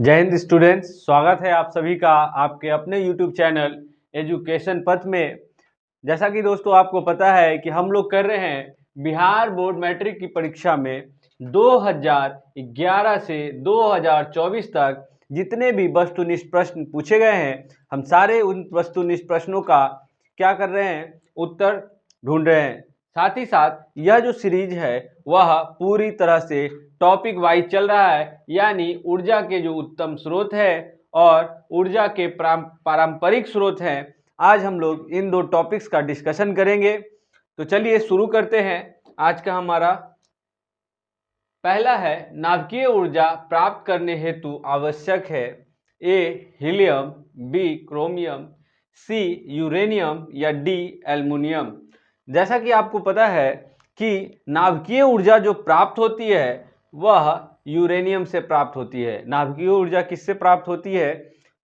जय हिंद स्टूडेंट्स, स्वागत है आप सभी का आपके अपने यूट्यूब चैनल एजुकेशन पथ में। जैसा कि दोस्तों आपको पता है कि हम लोग कर रहे हैं बिहार बोर्ड मैट्रिक की परीक्षा में 2011 से 2024 तक जितने भी वस्तुनिष्ठ प्रश्न पूछे गए हैं, हम सारे उन वस्तुनिष्ठ प्रश्नों का क्या कर रहे हैं, उत्तर ढूंढ रहे हैं। साथ ही साथ यह जो सीरीज है वह पूरी तरह से टॉपिक वाइज चल रहा है, यानी ऊर्जा के जो उत्तम स्रोत है और ऊर्जा के पारंपरिक स्रोत हैं, आज हम लोग इन दो टॉपिक्स का डिस्कशन करेंगे। तो चलिए शुरू करते हैं। आज का हमारा पहला है, नाभिकीय ऊर्जा प्राप्त करने हेतु आवश्यक है ए हीलियम, बी क्रोमियम, सी यूरेनियम या डी एल्युमिनियम। जैसा कि आपको पता है कि नाभिकीय ऊर्जा जो प्राप्त होती है वह यूरेनियम से प्राप्त होती है। नाभिकीय ऊर्जा किससे प्राप्त होती है?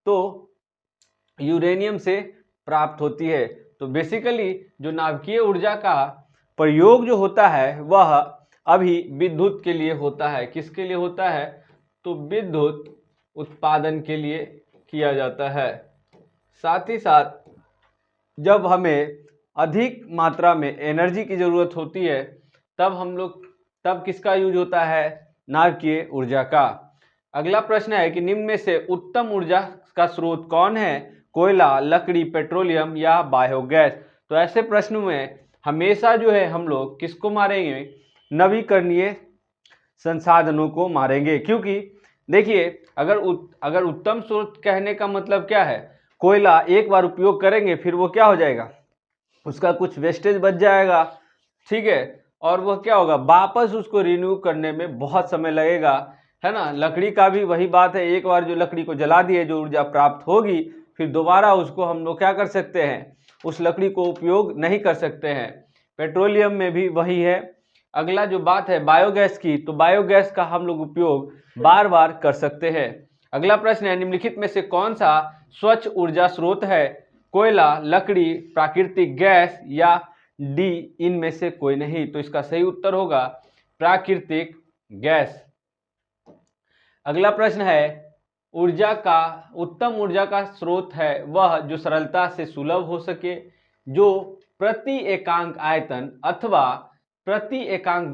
तो यूरेनियम से प्राप्त होती है। तो बेसिकली जो नाभिकीय ऊर्जा का प्रयोग जो होता है वह अभी विद्युत के लिए होता है। किसके लिए होता है? तो विद्युत उत्पादन के लिए किया जाता है। साथ ही साथ जब हमें अधिक मात्रा में एनर्जी की ज़रूरत होती है तब किसका यूज होता है? नाभिकीय ऊर्जा का। अगला प्रश्न है कि निम्न में से उत्तम ऊर्जा का स्रोत कौन है? कोयला, लकड़ी, पेट्रोलियम या बायोगैस। तो ऐसे प्रश्नों में हमेशा जो है हम लोग किसको मारेंगे? नवीकरणीय संसाधनों को मारेंगे। क्योंकि देखिए, अगर उत्तम स्रोत कहने का मतलब क्या है? कोयला एक बार उपयोग करेंगे फिर वो क्या हो जाएगा, उसका कुछ वेस्टेज बच जाएगा, ठीक है, और वह क्या होगा, वापस उसको रिन्यू करने में बहुत समय लगेगा, है ना। लकड़ी का भी वही बात है, एक बार जो लकड़ी को जला दिए जो ऊर्जा प्राप्त होगी फिर दोबारा उसको हम लोग क्या कर सकते हैं, उस लकड़ी को उपयोग नहीं कर सकते हैं। पेट्रोलियम में भी वही है। अगला जो बात है बायोगैस की, तो बायोगैस का हम लोग उपयोग बार बार कर सकते हैं। अगला प्रश्न है, निम्नलिखित में से कौन सा स्वच्छ ऊर्जा स्रोत है? कोयला, लकड़ी, प्राकृतिक गैस या डी इनमें से कोई नहीं। तो इसका सही उत्तर होगा प्राकृतिक गैस। अगला प्रश्न है, उत्तम ऊर्जा का स्रोत है वह जो सरलता से सुलभ हो सके, जो प्रति एकांक आयतन अथवा प्रति एकांक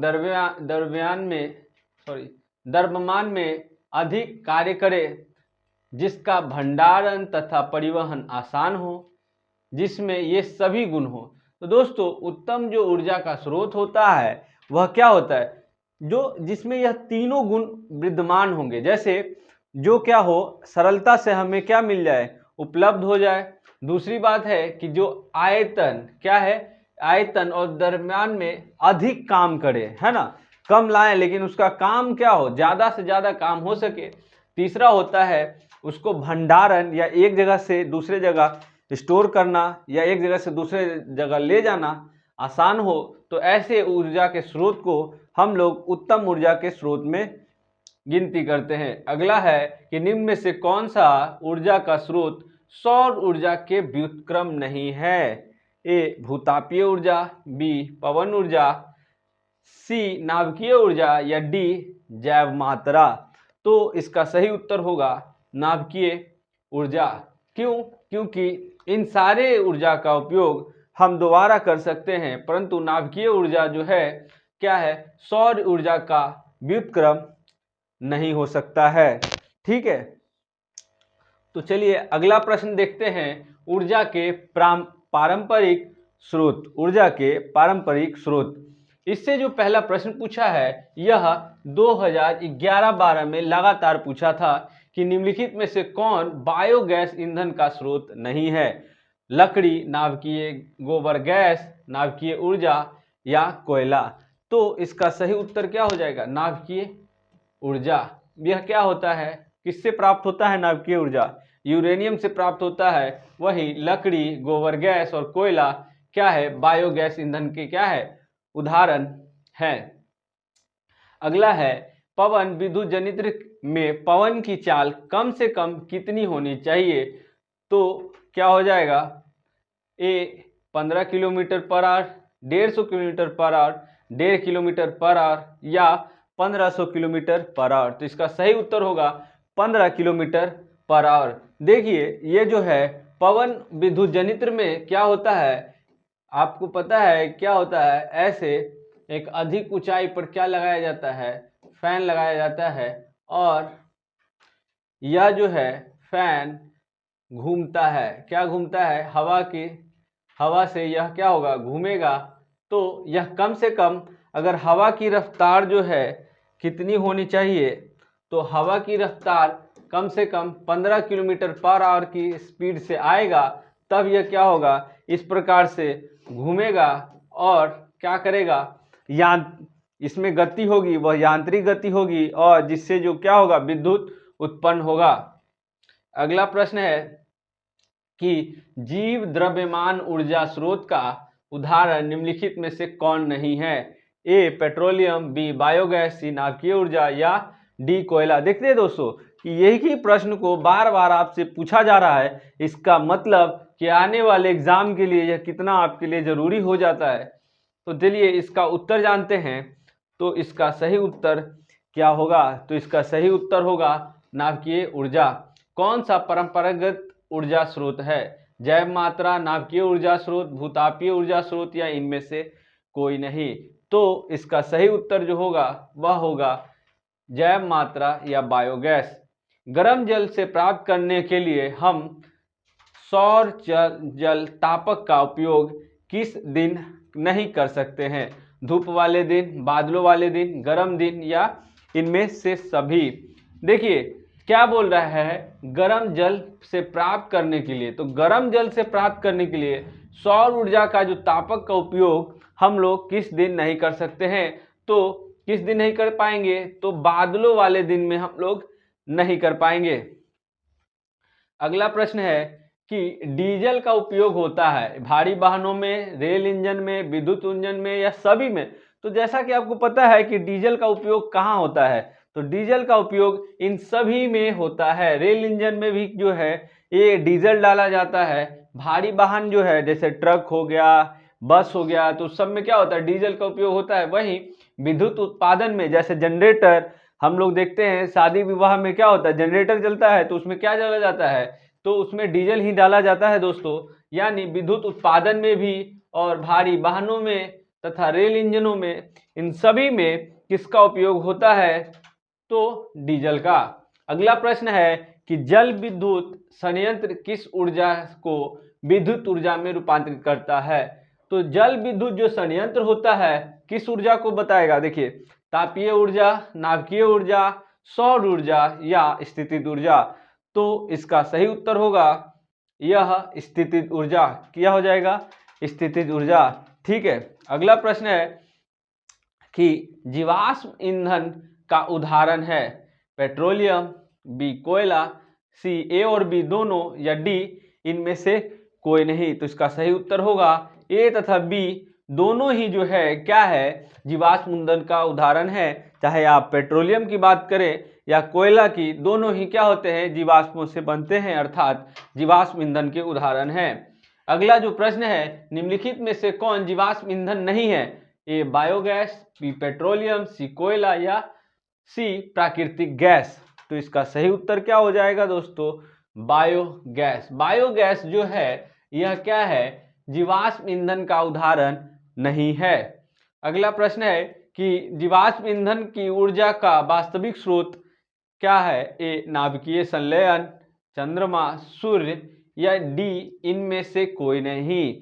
द्रव्यमान में अधिक कार्य करे, जिसका भंडारण तथा परिवहन आसान हो, जिसमें ये सभी गुण हो। तो दोस्तों, उत्तम जो ऊर्जा का स्रोत होता है वह क्या होता है? जिसमें यह तीनों गुण विद्यमान होंगे। जैसे जो क्या हो, सरलता से हमें क्या मिल जाए, उपलब्ध हो जाए। दूसरी बात है कि जो आयतन क्या है, आयतन और दरम्यान में अधिक काम करे, है ना, कम लाए लेकिन उसका काम क्या हो, ज्यादा से ज्यादा काम हो सके। तीसरा होता है उसको भंडारण, या एक जगह से दूसरे जगह स्टोर करना या एक जगह से दूसरे जगह ले जाना आसान हो। तो ऐसे ऊर्जा के स्रोत को हम लोग उत्तम ऊर्जा के स्रोत में गिनती करते हैं। अगला है कि निम्न में से कौन सा ऊर्जा का स्रोत सौर ऊर्जा के व्युत्क्रम नहीं है? ए भूतापीय ऊर्जा, बी पवन ऊर्जा, सी नाभिकीय ऊर्जा या डी जैव मात्रा। तो इसका सही उत्तर होगा नाभिकीय ऊर्जा। क्यों? क्योंकि इन सारे ऊर्जा का उपयोग हम दोबारा कर सकते हैं, परंतु नाभिकीय ऊर्जा जो है क्या है, सौर ऊर्जा का व्युत्क्रम नहीं हो सकता है। ठीक है, तो चलिए अगला प्रश्न देखते हैं। ऊर्जा के पारंपरिक स्रोत, ऊर्जा के पारंपरिक स्रोत। इससे जो पहला प्रश्न पूछा है यह 2011-12 में लगातार पूछा था कि निम्नलिखित में से कौन बायोगैस ईंधन का स्रोत नहीं है? लकड़ी, नाभिकीय गोबर गैस, नाभिकीय ऊर्जा या कोयला। तो इसका सही उत्तर क्या हो जाएगा? नाभिकीय ऊर्जा। यह क्या होता है, किससे प्राप्त होता है? नाभिकीय ऊर्जा यूरेनियम से प्राप्त होता है। वही लकड़ी, गोबर गैस और कोयला क्या है, बायोगैस ईंधन के क्या है, उदाहरण है। अगला है, पवन विद्युत जनित्र में पवन की चाल कम से कम कितनी होनी चाहिए? तो क्या हो जाएगा? ए 15 kilometre per hour, 150 kilometre per hour, 1.5 kilometre per hour या 1500 किलोमीटर पर आवर। तो इसका सही उत्तर होगा 15 किलोमीटर पर आवर। देखिए ये जो है पवन विद्युत जनित्र में क्या होता है, आपको पता है क्या होता है, ऐसे एक अधिक ऊंचाई पर क्या लगाया जाता है, फैन लगाया जाता है, और यह जो है फैन घूमता है, क्या घूमता है, हवा से यह क्या होगा, घूमेगा। तो यह कम से कम, अगर हवा की रफ्तार जो है कितनी होनी चाहिए, तो हवा की रफ्तार कम से कम 15 किलोमीटर पर आवर की स्पीड से आएगा, तब यह क्या होगा, इस प्रकार से घूमेगा और क्या करेगा, इसमें गति होगी, वह यांत्रिक गति होगी, और जिससे जो क्या होगा, विद्युत उत्पन्न होगा। अगला प्रश्न है कि जीव द्रव्यमान ऊर्जा स्रोत का उदाहरण निम्नलिखित में से कौन नहीं है। ए पेट्रोलियम, बी बायोगैस, सी नाभिकीय ऊर्जा, या डी कोयला। देखते हैं दोस्तों कि यही प्रश्न को बार बार आपसे पूछा जा रहा है, इसका मतलब कि आने वाले एग्जाम के लिए यह कितना आपके लिए जरूरी हो जाता है। तो चलिए इसका उत्तर जानते हैं। तो इसका सही उत्तर क्या होगा, तो इसका सही उत्तर होगा नाभिकीय ऊर्जा। कौन सा परंपरागत ऊर्जा स्रोत है, जैव मात्रा, नाभिकीय ऊर्जा स्रोत, भूतापीय ऊर्जा स्रोत, या इनमें से कोई नहीं। तो इसका सही उत्तर जो होगा वह होगा जैव मात्रा या बायोगैस। गर्म जल से प्राप्त करने के लिए हम सौर जल तापक का उपयोग किस दिन नहीं कर सकते हैं, धूप वाले दिन, बादलों वाले दिन, गर्म दिन, या इनमें से सभी। देखिए क्या बोल रहा है, गर्म जल से प्राप्त करने के लिए, तो गर्म जल से प्राप्त करने के लिए सौर ऊर्जा का जो तापक का उपयोग हम लोग किस दिन नहीं कर सकते हैं, तो किस दिन नहीं कर पाएंगे, तो बादलों वाले दिन में हम लोग नहीं कर पाएंगे। अगला प्रश्न है कि डीजल का उपयोग होता है भारी वाहनों में, रेल इंजन में, विद्युत इंजन में, या सभी में। तो जैसा कि आपको पता है कि डीजल का उपयोग कहाँ होता है, तो डीजल का उपयोग इन सभी में होता है। रेल इंजन में भी जो है ये डीजल डाला जाता है। भारी वाहन जो है जैसे ट्रक हो गया, बस हो गया, तो सब में क्या होता है, डीजल का उपयोग होता है। वहीं विद्युत उत्पादन में जैसे जनरेटर, हम लोग देखते हैं शादी विवाह में क्या होता है, जनरेटर चलता है तो उसमें क्या डाला जाता है, तो उसमें डीजल ही डाला जाता है दोस्तों। यानी विद्युत उत्पादन में भी, और भारी वाहनों में तथा रेल इंजनों में, इन सभी में किसका उपयोग होता है, तो डीजल का। अगला प्रश्न है कि जल विद्युत संयंत्र किस ऊर्जा को विद्युत ऊर्जा में रूपांतरित करता है। तो जल विद्युत जो संयंत्र होता है किस ऊर्जा को बताएगा, देखिए तापीय ऊर्जा, नाभिकीय ऊर्जा, सौर ऊर्जा, या स्थितिज ऊर्जा। तो इसका सही उत्तर होगा यह स्थितिज ऊर्जा। क्या हो जाएगा, स्थितिज ऊर्जा। ठीक है। अगला प्रश्न है कि जीवाश्म ईंधन का उदाहरण है पेट्रोलियम, बी कोयला, सी ए और बी दोनों, या डी इनमें से कोई नहीं। तो इसका सही उत्तर होगा ए तथा बी दोनों ही जो है क्या है, जीवाश्म ईंधन का उदाहरण है। चाहे आप पेट्रोलियम की बात करें या कोयला की, दोनों ही क्या होते हैं, जीवाश्मों से बनते हैं, अर्थात जीवाश्म ईंधन के उदाहरण हैं। अगला जो प्रश्न है, निम्नलिखित में से कौन जीवाश्म ईंधन नहीं है, ए बायोगैस, बी पेट्रोलियम, सी कोयला, या सी प्राकृतिक गैस। तो इसका सही उत्तर क्या हो जाएगा दोस्तों, बायोगैस। बायोगैस जो है यह क्या है, जीवाश्म ईंधन का उदाहरण नहीं है। अगला प्रश्न है कि जीवाश्म ईंधन की ऊर्जा का वास्तविक स्रोत क्या है, ए नाभिकीय संलयन, चंद्रमा, सूर्य, या डी इनमें से कोई नहीं।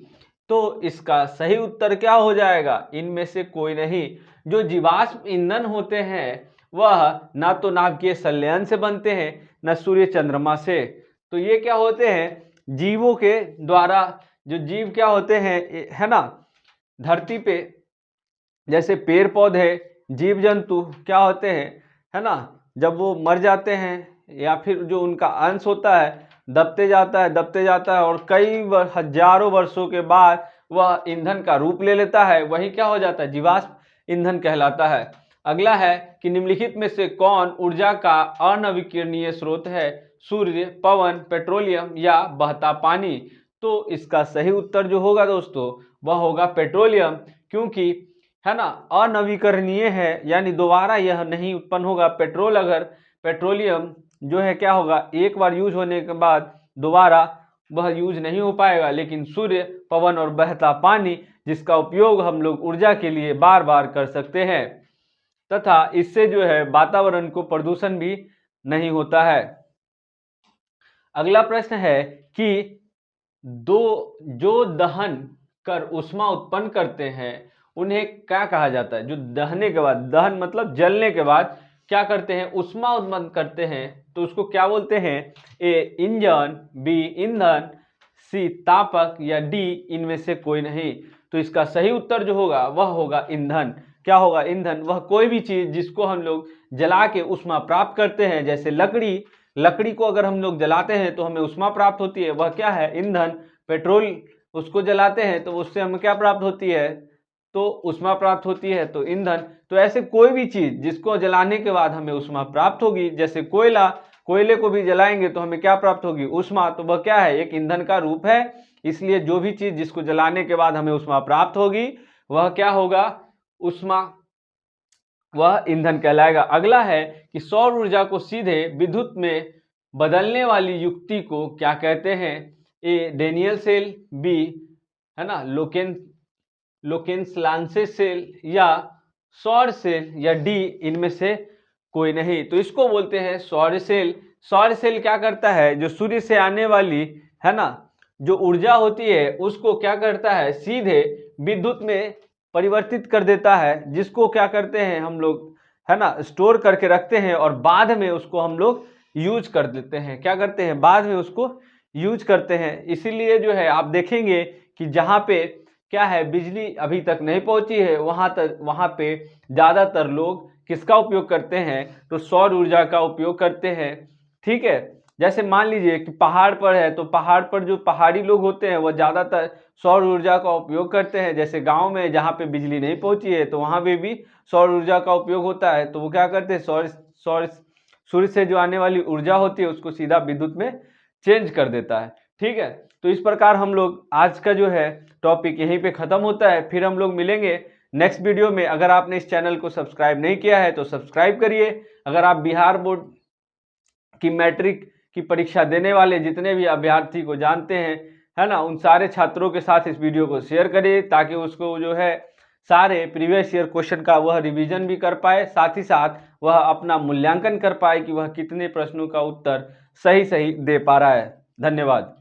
तो इसका सही उत्तर क्या हो जाएगा, इनमें से कोई नहीं। जो जीवाश्म ईंधन होते हैं वह ना तो नाभिकीय संलयन से बनते हैं, न सूर्य चंद्रमा से। तो ये क्या होते हैं, जीवों के द्वारा, जो जीव क्या होते हैं है ना, धरती पे जैसे पेड़ पौधे, जीव जंतु क्या होते हैं है ना, जब वो मर जाते हैं या फिर जो उनका अंश होता है दबते जाता है और कई हजारों वर्षों के बाद वह ईंधन का रूप ले लेता है, वही क्या हो जाता है, जीवाश्म ईंधन कहलाता है। अगला है कि निम्नलिखित में से कौन ऊर्जा का अनवीकरणीय स्रोत है, सूर्य, पवन, पेट्रोलियम, या बहता पानी। तो इसका सही उत्तर जो होगा दोस्तों वह होगा पेट्रोलियम, क्योंकि है ना अनवीकरणीय है, यानी दोबारा यह नहीं उत्पन्न होगा। पेट्रोलियम जो है क्या होगा, एक बार यूज होने के बाद दोबारा वह यूज नहीं हो पाएगा, लेकिन सूर्य, पवन और बहता पानी जिसका उपयोग हम लोग ऊर्जा के लिए बार बार कर सकते हैं, तथा इससे जो है वातावरण को प्रदूषण भी नहीं होता है। अगला प्रश्न है कि जो दहन कर ऊष्मा उत्पन्न करते हैं उन्हें क्या कहा जाता है? जो दहने के बाद, दहन मतलब जलने के बाद क्या करते हैं, ऊष्मा उत्पन्न करते हैं, तो उसको क्या बोलते हैं? ए इंजन, बी ईंधन, सी तापक या डी इनमें से कोई नहीं। तो इसका सही उत्तर जो होगा वह होगा ईंधन। क्या होगा? ईंधन। वह कोई भी चीज जिसको हम लोग जला के ऊष्मा प्राप्त करते हैं, जैसे लकड़ी को अगर हम लोग जलाते हैं तो हमें ऊष्मा प्राप्त होती है, वह क्या है? ईंधन। पेट्रोल उसको जलाते हैं तो उससे हमें क्या प्राप्त होती है? तो ऊष्मा प्राप्त होती है, तो ईंधन। तो ऐसे कोई भी चीज जिसको जलाने के बाद हमें ऊष्मा प्राप्त होगी, जैसे कोयले को भी जलाएंगे तो हमें क्या प्राप्त होगी? ऊष्मा। तो वह क्या है? एक ईंधन का रूप है। इसलिए जो भी चीज जिसको जलाने के बाद हमें ऊष्मा प्राप्त होगी वह क्या होगा? ऊष्मा, वह ईंधन कहलाएगा। अगला है कि सौर ऊर्जा को सीधे विद्युत में बदलने वाली युक्ति को क्या कहते हैं? ए डेनियल सेल, बी है ना लोकेंस लांसे सेल, या सौर सेल, या डी इनमें से कोई नहीं। तो इसको बोलते हैं सौर सेल। सौर सेल क्या करता है? जो सूर्य से आने वाली है ना जो ऊर्जा होती है उसको क्या करता है? सीधे विद्युत में परिवर्तित कर देता है, जिसको क्या करते हैं हम लोग, है ना, स्टोर करके रखते हैं और बाद में उसको हम लोग यूज कर देते हैं। क्या करते हैं? बाद में उसको यूज करते हैं। इसीलिए जो है आप देखेंगे कि जहाँ पे क्या है बिजली अभी तक नहीं पहुंची है वहां पे ज्यादातर लोग किसका उपयोग करते हैं? तो सौर ऊर्जा का उपयोग करते हैं। ठीक है, जैसे मान लीजिए कि पहाड़ पर है तो पहाड़ पर जो पहाड़ी लोग होते हैं वह ज्यादातर सौर ऊर्जा का उपयोग करते हैं। जैसे गांव में जहाँ पे बिजली नहीं पहुंची है तो वहां पे भी सौर ऊर्जा का उपयोग होता है। तो वो क्या करते हैं? सूर्य से जो आने वाली ऊर्जा होती है उसको सीधा विद्युत में चेंज कर देता है। ठीक है, तो इस प्रकार हम लोग आज का जो है टॉपिक यहीं पे खत्म होता है। फिर हम लोग मिलेंगे नेक्स्ट वीडियो में। अगर आपने इस चैनल को सब्सक्राइब नहीं किया है तो सब्सक्राइब करिए। अगर आप बिहार बोर्ड की मैट्रिक की परीक्षा देने वाले जितने भी अभ्यर्थी को जानते हैं, है ना, उन सारे छात्रों के साथ इस वीडियो को शेयर करिए ताकि उसको जो है सारे प्रीवियस ईयर क्वेश्चन का वह रिवीजन भी कर पाए, साथ ही साथ वह अपना मूल्यांकन कर पाए कि वह कितने प्रश्नों का उत्तर सही सही दे पा रहा है। धन्यवाद।